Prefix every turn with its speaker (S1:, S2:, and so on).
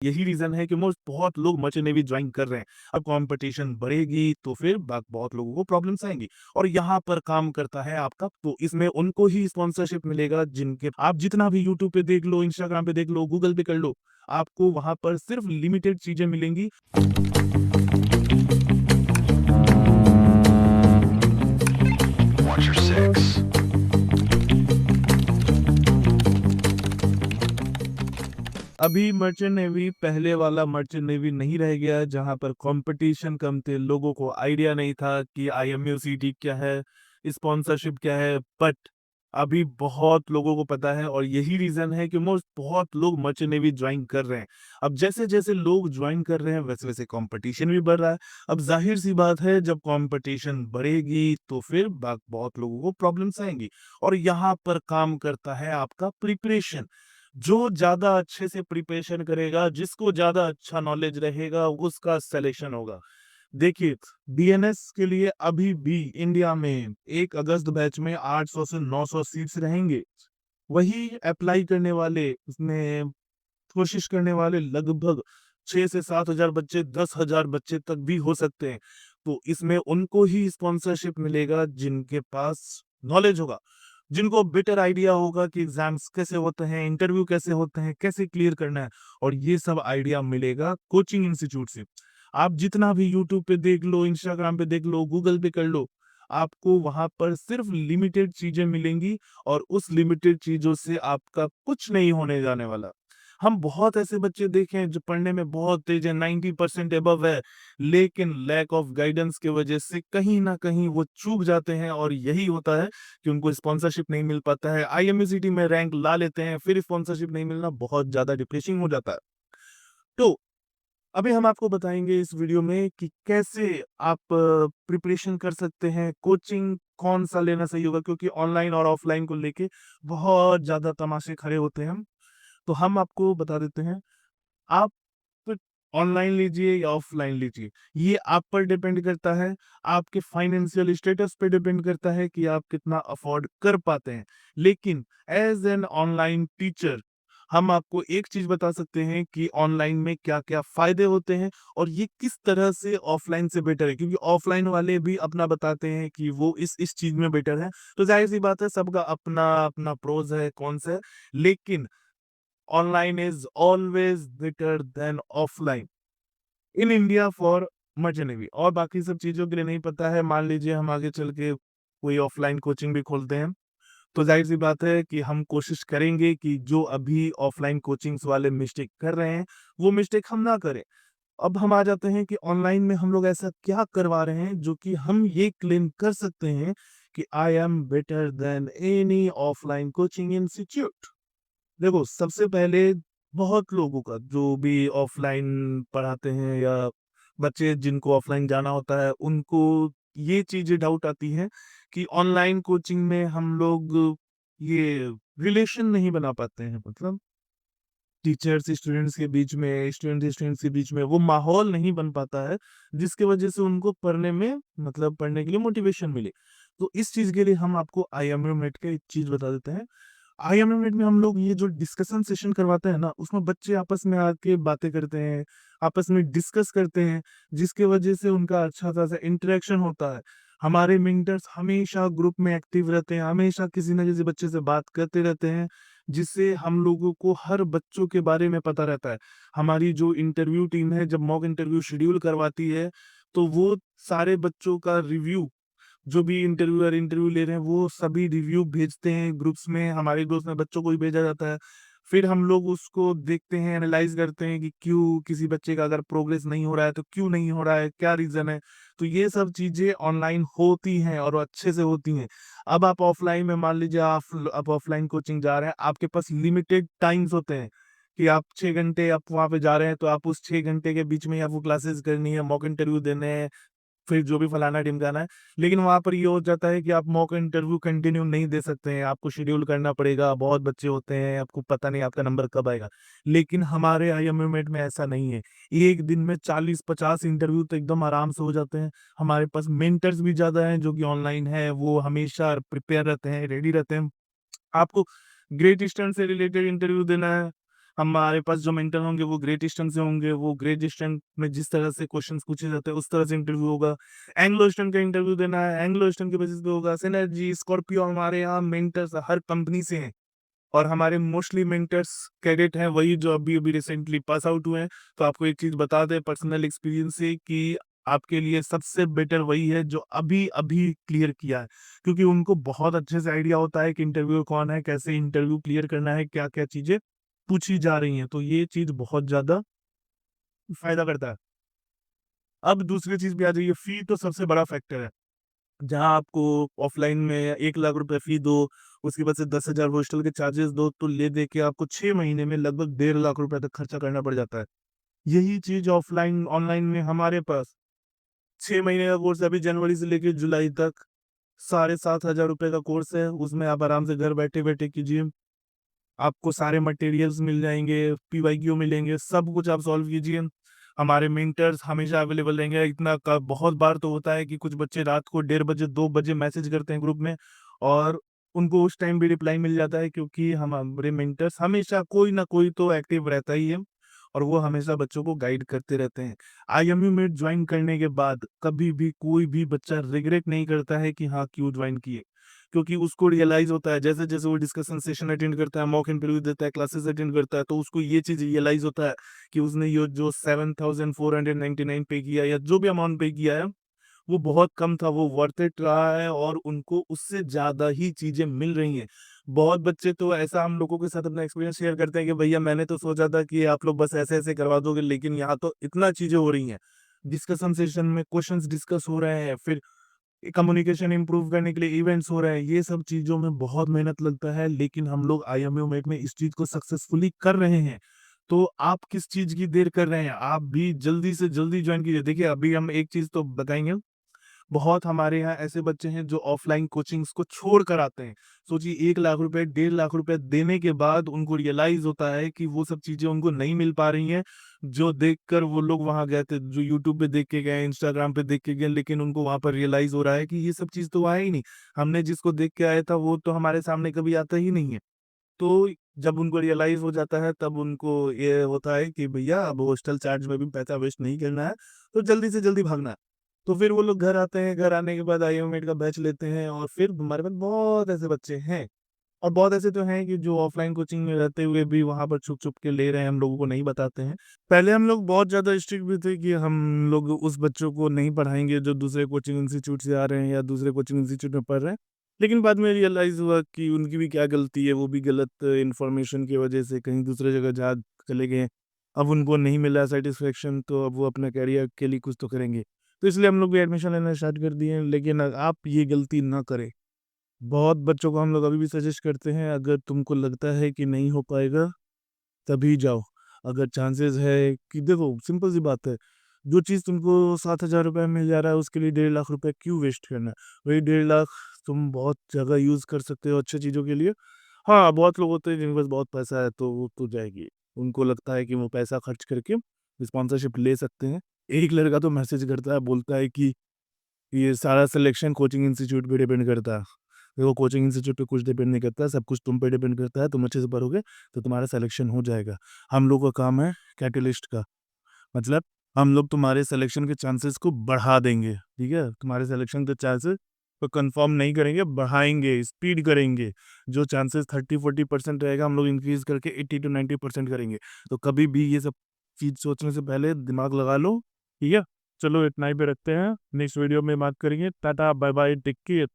S1: यही रीज़न है कि मोस्ट बहुत लोग मर्चेंट नेवी जॉइन कर रहे हैं। अब कॉम्पिटिशन बढ़ेगी तो फिर ब बहुत लोगों को प्रॉब्लम्स आएँगी और यहाँ पर काम करता है आपका तो इसमें उनको ही स्पॉन्सरशिप मिलेगा जिनके आप जितना भी यूट्यूब पे देख लो, इंस्टाग्राम पे देख लो, गूगल पे कर लो, आपको वहाँ पर सिर्फ़ लिमिटेड चीज़ें मिलेंगी।
S2: Watch your six.
S1: अभी मर्चेंट नेवी पहले वाला मर्चेंट नेवी नहीं रह गया जहाँ पर कंपटीशन कम थे, लोगों को आइडिया नहीं था कि आईएमयूसीटी क्या है, स्पॉन्सरशिप क्या है, बट अभी बहुत लोगों को पता है और यही रीज़न है कि मोस्ट बहुत लोग मर्चेंट नेवी जॉइन कर रहे हैं। अब जैसे-जैसे लोग जॉइन कर रहे हैं वैसे-वैसे कंपटीशन भी बढ़ रहा है। अब ज़ाहिर-सी बात है जब कंपटीशन बढ़ेगी तो फिर ब बहुत लोगों को प्रॉब्लम्स आएँगी और यहाँ पर काम करता है आपका प्रिपरेशन। जो ज़्यादा अच्छे से प्रिपरेशन करेगा, जिसको ज़्यादा अच्छा नॉलेज रहेगा, उसका सिलेक्शन होगा। देखिए, बीएनएस के लिए अभी भी इंडिया में 1 अगस्त बैच में 800 से 900 सीट्स रहेंगे। वही अप्लाई करने वाले, उसमें कोशिश करने वाले लगभग 6 से 7 हज़ार बच्चे, 10,000 बच्चे तक भी हो सकते हैं। तो इसमें उनको ही स्पॉन्सरशिप मिलेगा जिनके पास नॉलेज होगा, जिनको बेटर आइडिया होगा कि एग्ज़ाम्स कैसे होते हैं, इंटरव्यू कैसे होते हैं, कैसे क्लियर करना है और ये सब आइडिया मिलेगा कोचिंग इंस्टीट्यूट से। आप जितना भी यूट्यूब पे देख लो, इंस्टाग्राम पे देख लो, गूगल पे कर लो, आपको वहाँ पर सिर्फ़ लिमिटेड चीज़ें मिलेंगी और उस लिमिटेड चीज़ों से आपका कुछ नहीं होने जाने वाला। हम बहुत ऐसे बच्चे देखे हैं जो पढ़ने में बहुत तेज़ है, 90% अबव है, लेकिन लैक ऑफ गाइडेंस की वजह से कहीं न कहीं वो चूक जाते हैं और यही होता है कि उनको स्पॉन्सरशिप नहीं मिल पाता है। आईएमयूसीटी में रैंक ला लेते हैं, फिर स्पॉन्सरशिप नहीं मिलना बहुत ज़्यादा डिप्रेसिंग हो जाता है। तो अभी हम आपको बताएँगे इस वीडियो में कि कैसे आप प्रिपरेशन कर सकते हैं, कोचिंग कौन-सा लेना सही होगा क्योंकि ऑनलाइन और ऑफलाइन को लेके बहुत ज़्यादा तमाशे खड़े होते हैं। तो हम आपको बता देते हैं, आप ऑनलाइन लीजिए या ऑफलाइन लीजिए, ये आप पर डिपेंड करता है, आपके फाइनेंशियल स्टेटस पे डिपेंड करता है कि आप कितना अफोर्ड कर पाते हैं। लेकिन एज़ एन ऑनलाइन टीचर हम आपको एक चीज़ बता सकते हैं कि ऑनलाइन में क्या-क्या फ़ायदे होते हैं और ये किस तरह से ऑफलाइन से बेटर है क्योंकि ऑफलाइन वाले भी अपना बताते हैं कि वो इस चीज़ में बेटर है। तो ज़ाहिर-सी बात है सबका अपना-अपना प्रोस है, कॉन्स है, लेकिन online is always better than offline in India for merchant navy और बाकी सब चीज़ों के लिए नहीं पता है, मान लीजिए हम आगे चल के कोई ऑफलाइन कोचिंग भी खोलते हैं, तो ज़ाहिर-सी बात है कि हम कोशिश करेंगे कि जो अभी ऑफलाइन कोचिंग्स वाले मिस्टेक कर रहे हैं, वो मिस्टेक हम ना करें। अब हम आ जाते हैं कि ऑनलाइन में हम लोग ऐसा क्या करवा रहे हैं जो कि हम ये क्लेम कर सकते हैं कि I am better than any offline coaching institute. देखो, सबसे पहले बहुत लोगों का जो भी ऑफ़लाइन पढ़ाते हैं या बच्चे जिनको ऑफ़लाइन जाना होता है, उनको ये चीज़ें डाउट आती है कि ऑनलाइन कोचिंग में हम लोग ये रिलेशन नहीं बना पाते हैं। मतलब टीचर्स स्टूडेंट्स के बीच में, स्टूडेंट्स के बीच में वो माहौल नहीं बन पाता है, जिसकी वज़ह से उनको पढ़ने में मतलब पढ़ने के लिए मोटिवेशन मिले। तो इस चीज़ के लिए हम आपको आईएमए मेट का एक चीज़ बता देते हैं। आईएमए मीट में हम लोग ये जो डिस्कशन सेशन करवाते हैं ना, उसमें बच्चे आपस में आके बातें करते हैं, आपस में डिस्कस करते हैं, जिसकी वजह से उनका अच्छा-खासा इंटरेक्शन होता है। हमारे मेंटर्स हमेशा ग्रुप में एक्टिव रहते हैं, हमेशा किसी न किसी बच्चे से बात करते रहते हैं, जिससे हम लोगों को हर बच्चों के बारे में पता रहता है। हमारी जो इंटरव्यू टीम है, जब मॉक इंटरव्यू शेड्यूल करवाती है, तो वो सारे बच्चों का रिव्यू जो भी इंटरव्यूअर इंटरव्यू ले रहे हैं, वो सभी रिव्यू भेजते हैं ग्रुप्स में, हमारे ग्रुप्स में बच्चों को भी भेजा जाता है। फिर हम लोग उसको देखते हैं, एनालाइज़ करते हैं कि क्यों किसी बच्चे का अगर प्रोग्रेस नहीं हो रहा है, तो क्यों नहीं हो रहा है, क्या रीज़न है? तो ये सब चीज़ें ऑनलाइन होती हैं और अच्छे से होती हैं। अब आप ऑफ़लाइन में मान लीजिए आप ऑफ़लाइन कोचिंग जा रहे हैं, आपके पास लिमिटेड टाइम्स होते हैं कि आप 6 घंटे आप वहाँ पे जा रहे हैं, तो आप उस 6 घंटे के बीच में ही आपको क्लासेस करनी है, मॉक इंटरव्यू देने हैं, फिर जो भी फलाना-ढिमकाना है। लेकिन वहाँ पर ये हो जाता है कि आप मॉक इंटरव्यू कंटिन्यू नहीं दे सकते हैं, आपको शेड्यूल करना पड़ेगा, बहुत बच्चे होते हैं, आपको पता नहीं आपका नंबर कब आएगा। लेकिन हमारे आईएमएमेट में ऐसा नहीं है, एक दिन में 40-50 इंटरव्यू तो एकदम आराम से हो जाते हैं। हमारे पास मेंटर्स भी ज़्यादा हैं जो कि ऑनलाइन है, वो हमेशा प्रिपेयर रहते हैं, रेडी रहते हैं। आपको ग्रेट ईस्टर्न से रिलेटेड इंटरव्यू देना है, हमारे पास जो मेंटर होंगे वो ग्रेट ईस्टर्न से होंगे, वो ग्रेट ईस्टर्न में जिस तरह से क्वेश्चंस पूछे जाते हैं उस तरह से इंटरव्यू होगा। एंग्लो ईस्टर्न का इंटरव्यू देना है, एंग्लो ईस्टर्न के बेसिस पे होगा। सिनर्जी, स्कॉर्पियो हमारे यहाँ मेंटर्स हर कंपनी से हैं और हमारे मोस्टली मेंटर्स कैडेट हैं वही जो अभी-अभी रिसेंटली पास आउट हुए हैं। तो आपको एक चीज़ बता दें पर्सनल एक्सपीरियंस से कि आपके लिए सबसे बेटर वही है जो अभी-अभी क्लियर किया है। क्योंकि उनको बहुत अच्छे से आइडिया होता है कि इंटरव्यूअर कौन है, कैसे इंटरव्यू क्लियर करना है, क्या-क्या चीज़ें पूछी जा रही हैं। तो ये चीज़ बहुत ज़्यादा फ़ायदा करता है। अब दूसरी चीज़ भी आ जाइए, फ़ी तो सबसे बड़ा फैक्टर है। जहाँ आपको ऑफ़लाइन में 1 लाख रुपए फ़ी दो, उसके बाद से 10,000 हॉस्टल के चार्जेस दो, तो ले दे के आपको 6 महीने में लगभग 1.5 लाख रुपए तक खर्चा करना पड़ जाता है। यही चीज़ ऑनलाइन में हमारे पास 6 महीने का कोर्स है, अभी जनवरी से लेके जुलाई तक, साढ़े 7,000 रुपए का कोर्स है। उसमें आप आराम से घर बैठे-बैठे कीजिए। आपको सारे मटेरियल्स मिल जाएँगे, पीवाईक्यू मिलेंगे, सब कुछ आप सॉल्व कीजिए। हमारे मेंटर्स हमेशा अवेलेबल रहेंगे। इतना क बहुत बार तो होता है कि कुछ बच्चे रात को 1:30 बजे, 2 बजे मैसेज करते हैं ग्रुप में और उनको उस टाइम भी रिप्लाई मिल जाता है क्योंकि हमारे मेंटर्स हमेशा कोई ना कोई तो एक्टिव रहता ही है और वो हमेशा बच्चों को गाइड करते रहते हैं। आईएमयू में जॉइन करने के बाद कभी भी कोई भी बच्चा रिग्रेट नहीं करता है कि हाँ, क्यों जॉइन किए। क्योंकि उसको रियलाइज़ होता है जैसे-जैसे वो डिस्कशन सेशन अटेंड करता है, मॉक इंटरव्यू देता है, क्लासेस अटेंड करता है, तो उसको ये चीज़ रियलाइज़ होता है कि उसने ये जो 7,499 पे किया या जो भी अमाउंट पे किया है, वो बहुत कम था, वो वर्थ इट रहा है और उनको उससे ज़्यादा ही चीज़ें मिल रही हैं। बहुत बच्चे तो ऐसा हम लोगों के साथ अपना एक्सपीरियंस शेयर करते हैं कि भैया मैंने तो सोचा था कि आप लोग बस ऐसे-ऐसे करवा दोगे, लेकिन यहाँ तो इतना चीज़ें हो रही हैं। डिस्कशन सेशन में क्वेश्चंस डिस्कस हो रहे हैं, फिर कम्युनिकेशन इम्प्रूव करने के लिए इवेंट्स हो रहे हैं, ये सब चीज़ों में बहुत मेहनत लगता है, लेकिन हम लोग आईएमयू मेट में इस चीज़ को सक्सेसफुली कर रहे हैं। तो आप किस चीज़ की देर कर रहे हैं? आप भी जल्दी से जल्दी जॉइन कीजिए। देखिए, अभी हम एक चीज़ तो बताएँगे, बहुत हमारे यहाँ ऐसे बच्चे हैं जो ऑफलाइन कोचिंग्स को छोड़ कर आते हैं। सोचिए 1 लाख रुपए, 1.5 लाख रुपए देने के बाद उनको रियलाइज़ होता है कि वो सब चीज़ें उनको नहीं मिल पा रही हैं, जो देखकर वो लोग वहाँ गए थे, जो यूट्यूब पे देख के गए, इंस्टाग्राम पे देख के गए, लेकिन उनको वहाँ पर रियलाइज़ हो रहा है कि ये सब चीज़ तो वहाँ है ही नहीं। हमने जिसको देख के आया था वो तो हमारे सामने कभी आता ही नहीं है। तो जब उनको रियलाइज़ हो जाता है तब उनको ये होता है कि भैया अब हॉस्टल चार्ज में भी पैसा वेस्ट नहीं करना है, तो जल्दी से जल्दी भागना है। तो फिर वो लोग घर आते हैं, घर आने के बाद आईओमेट का बैच लेते हैं और फिर हमारे पास बहुत ऐसे बच्चे हैं और बहुत ऐसे तो हैं कि जो ऑफलाइन कोचिंग में रहते हुए भी वहाँ पर छुप-छुप के ले रहे हैं, हम लोगों को नहीं बताते हैं। पहले हम लोग बहुत ज़्यादा स्ट्रिक्ट भी थे कि हम लोग उस बच्चों को नहीं पढ़ाएँगे जो दूसरे कोचिंग इंस्टीट्यूट से आ रहे हैं या दूसरे कोचिंग इंस्टीट्यूट में पढ़ रहे हैं। लेकिन बाद में रियलाइज़ हुआ कि उनकी भी क्या गलती है, वो भी गलत इन्फॉर्मेशन की वजह से कहीं दूसरे जगह जा चले गए। अब उनको नहीं मिला सैटिस्फैक्शन तो अब वो अपने करियर के लिए कुछ तो करेंगे। तो इसलिए हम लोग भी एडमिशन लेना स्टार्ट कर दिए हैं, लेकिन आप ये गलती ना करें। बहुत बच्चों को हम लोग अभी भी सजेस्ट करते हैं, अगर तुमको लगता है कि नहीं हो पाएगा, तभी जाओ। अगर चांसेस है कि देखो सिंपल सी बात है, जो चीज़ तुमको 7,000 रुपए में मिल जा रहा है उसके लिए 1.5 लाख रुपए क्यों वेस्ट करना है? वही 1.5 लाख तुम बहुत जगह यूज़ कर सकते हो अच्छी चीज़ों के लिए। हाँ, बहुत लोग होते हैं जिनके पास बहुत पैसा है तो वो तो जाएगी। उनको लगता है कि वो पैसा खर्च करके स्पॉन्सरशिप ले सकते हैं। एक लड़का तो मैसेज करता है, बोलता है कि ये सारा सिलेक्शन कोचिंग इंस्टीट्यूट पे डिपेंड करता है। देखो कोचिंग इंस्टीट्यूट पे कुछ डिपेंड नहीं करता है, सब कुछ तुम पे डिपेंड करता है, तुम अच्छे से पढ़ोगे तो तुम्हारा सिलेक्शन हो जाएगा। हम लोग का काम है कैटलिस्ट का, मतलब हम लोग तुम्हारे सिलेक्शन के चांसेस को बढ़ा देंगे, ठीक है? तुम्हारे सिलेक्शन के चांसेस को कंफर्म नहीं करेंगे, बढ़ाएँगे, स्पीड करेंगे। जो चांसेस 30-40% रहेगा हम लोग इंक्रीज़ करके 80 टू 90% करेंगे। तो कभी भी ये सब चीज़ सोचने से पहले दिमाग लगा लो, ठीक है? चलो इतना ही पे रखते हैं, नेक्स्ट वीडियो में बात करेंगे। Tata, bye bye, take care.